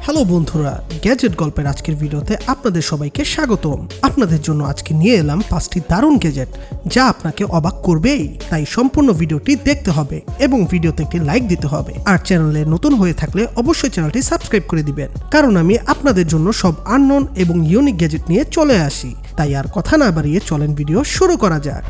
Hello বন্ধুরা, gadget গল্পের আজকের ভিডিওতে আপনাদের সবাইকে স্বাগতম। আপনাদের জন্য আজকে নিয়ে এলাম 5টি দারুণ গ্যাজেট যা আপনাকে অবাক করবেই। তাই সম্পূর্ণ ভিডিওটি দেখতে হবে এবং ভিডিওতে একটি লাইক দিতে হবে। আর চ্যানেলে নতুন হয়ে থাকলে অবশ্যই চ্যানেলটি সাবস্ক্রাইব করে দিবেন, কারণ আমি আপনাদের জন্য সব আননোন এবং ইউনিক গ্যাজেট নিয়ে চলে আসি। তাই আর কথা না বাড়িয়ে চলেন ভিডিও শুরু করা যাক।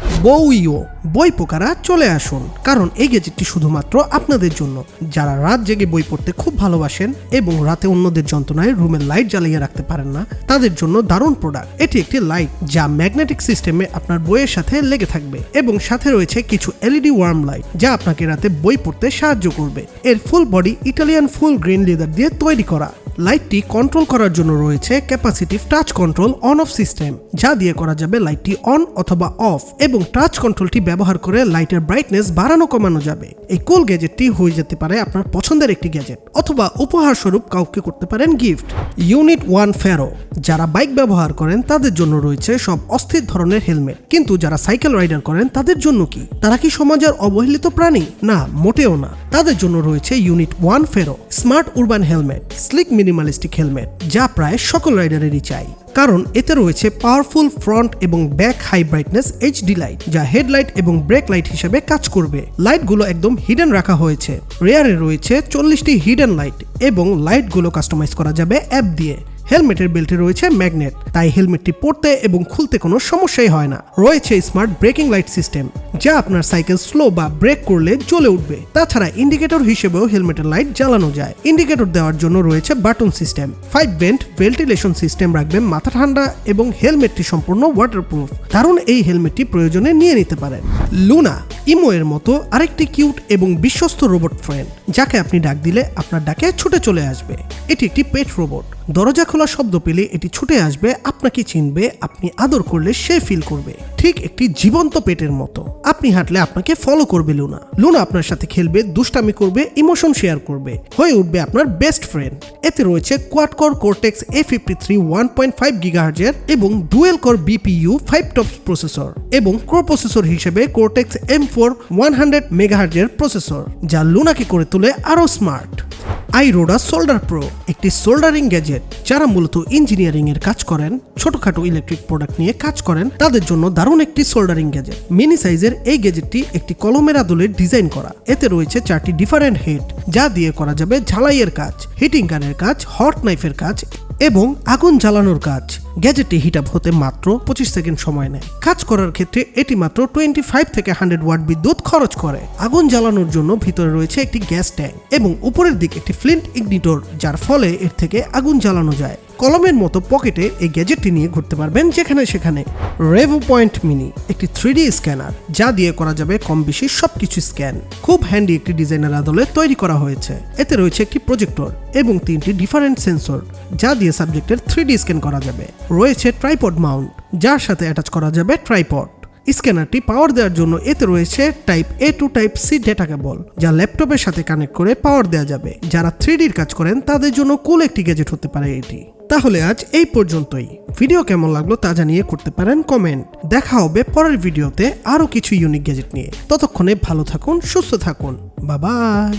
বই পোকারা চলে আসুন, কারণ এই গ্যাজেটটি শুধুমাত্র আপনাদের জন্য যারা রাত জেগে বই পড়তে খুব ভালোবাসেন এবং রাতে অন্যদের যন্ত্রণায় রুমের লাইট জ্বালিয়ে রাখতে পারেন না, তাদের জন্য দারুণ প্রোডাক্ট। এটি একটি লাইট যা ম্যাগনেটিক সিস্টেমে আপনার বইয়ের সাথে লেগে থাকবে এবং সাথে রয়েছে কিছু এলইডি ওয়ার্ম লাইট যা আপনাকে রাতে বই পড়তে সাহায্য করবে। এর ফুল বডি ইটালিয়ান ফুল গ্রেন লেদার দিয়ে তৈরি করা। লাইটটি কন্ট্রোল করার জন্য রয়েছে capacitive touch control on of system, যা দিয়ে করা যাবে লাইটটি অন অথবা অফ, এবং টাচ কন্ট্রোলটি ব্যবহার করে লাইটের ব্রাইটনেস বাড়ানো কমানো যাবে। এই কুল গ্যাজেটটি হয়ে যেতে পারে আপনার পছন্দের একটি গ্যাজেট, অথবা উপহার স্বরূপ কাউকে করতে পারেন গিফট। ইউনিট 1 ফেরো। যারা বাইক ব্যবহার করেন তাদের জন্য রয়েছে সব অস্থির ধরনের হেলমেট, কিন্তু যারা সাইকেল রাইডার করেন তাদের জন্য কি? তারা কি সমাজের অবহেলিত প্রাণী? না, মোটেও না। তাদের জন্য রয়েছে ইউনিট 1 ফেরো smart urban helmet, sleek minimalistic helmet, যা প্রায় সকল রাইডারেরই চাই, কারণ এতে রয়েছে পাওয়ারফুল ফ্রন্ট এবং back high brightness HD light, যা হেডলাইট এবং ব্রেক লাইট হিসেবে কাজ করবে। লাইটগুলো একদম হিডেন রাখা হয়েছে। রেয়ারে রয়েছে 40টি হিডেন লাইট এবং লাইটগুলো কাস্টমাইজ করা যাবে অ্যাপ দিয়ে। হেলমেটের বেল্টে রয়েছে ম্যাগনেট, তাই হেলমেটটি পরতে এবং খুলতে কোনো সমস্যাই হয় না। রয়েছে স্মার্ট ব্রেকিং লাইট সিস্টেম, যা আপনার সাইকেল স্লো বা ব্রেক করলে জ্বলে উঠবে। তাছাড়া ইন্ডিকেটর হিসেবেও হেলমেটের লাইট জ্বালানো যায়। ইন্ডিকেটর দেওয়ার জন্য রয়েছে button system. 5 vent ventilation system রাখবে মাথা ঠান্ডা, এবং হেলমেটটি সম্পূর্ণ ওয়াটারপ্রুফ। কারণ এই হেলমেটটি প্রয়োজনে নিয়ে নিতে পারেন। লুনা, ইমো এর মতো আরেকটি কিউট এবং বিশ্বস্ত রোবট ফ্রেন্ড, যাকে আপনি ডাক দিলে আপনার ডাকে ছুটে চলে আসবে। এটি একটি পেট রোবট। দরজা খোলা শব্দ পেলে এটি ছুটে আসবে, আপনাকে চিনবে, আপনি আদর করলে সে ফিল করবে, ঠিক একটি জীবন্ত পেটের মতো। আপনি হাঁটলে আপনাকে ফলো করবে লুনা। লুনা আপনার সাথে খেলবে, দুষ্টামি করবে, ইমোশন শেয়ার করবে, হয়ে উঠবে আপনার বেস্ট ফ্রেন্ড। এতে রয়েছে quad core cortex A53 1.5 GHz এবং dual core BPU 5 tops processor, এবং কোর প্রসেসর হিসেবে কর্টেক্স M4 100 MHz এর প্রসেসর, যা লুনাকে করে তোলে আরো স্মার্ট। আইরোডা সোল্ডার প্রো, একটি সোল্ডারিং গ্যাজেট। যারা মূলত ইঞ্জিনিয়ারিং এর কাজ করেন, ছোটখাটো ইলেকট্রিক প্রোডাক্ট নিয়ে কাজ করেন, তাদের জন্য দারুণ একটি সোল্ডারিং গ্যাজেট। মিনি সাইজের এই গ্যাজেটটি একটি কলমের আদলে ডিজাইন করা। এতে রয়েছে 4টি ডিফারেন্ট হেড, যা দিয়ে করা যাবে ঝালাইয়ের কাজ, হিটিং গানের কাজ, হট নাইফের কাজ এবং আগুন জ্বালানোর কাজ। গ্যাজেটটি হিট আপ হতে মাত্র 25 সেকেন্ড সময় নেয়। কাজ করার ক্ষেত্রে এটি মাত্র 25 থেকে 100 ওয়াট বিদ্যুৎ খরচ করে। আগুন জ্বালানোর জন্য ভিতরে রয়েছে একটি গ্যাস ট্যাঙ্ক এবং উপরের দিকে একটি ফ্লিন্ট ইগনিটর, যার ফলে এর থেকে আগুন জ্বালানো যায়। কলমের মতো পকেটে এই গ্যাজেটটি নিয়ে ঘুরতে পারবেন যেখানে সেখানে। রেভো পয়েন্ট মিনি, একটি 3D স্ক্যানার, যা দিয়ে করা যাবে কম বেশি সবকিছু স্ক্যান। খুব হ্যান্ডি একটি ডিজাইনের আদলে তৈরি করা হয়েছে। এতে রয়েছে একটি প্রজেক্টর এবং 3টি ডিফারেন্ট সেন্সর, যা দিয়ে সাবজেক্টের 3D স্ক্যান করা যাবে। রয়েছে ট্রাইপড মাউন্ট, যার সাথে অ্যাটাচ করা যাবে ট্রাইপড। স্ক্যানারটি পাওয়ার দেওয়ার জন্য এতে রয়েছে type A to type C data cable, যা ল্যাপটপের সাথে কানেক্ট করে পাওয়ার দেওয়া যাবে। যারা 3Dর কাজ করেন তাদের জন্য কুল একটি গ্যাজেট হতে পারে এটি। তাহলে আজ এই পর্যন্তই। ভিডিও কেমন লাগলো তা জানিয়ে করতে পারেন কমেন্ট। দেখা হবে পরের ভিডিওতে আরো কিছু ইউনিক গ্যাজেট নিয়ে। ততক্ষণে ভালো থাকুন, সুস্থ থাকুন। Bye bye.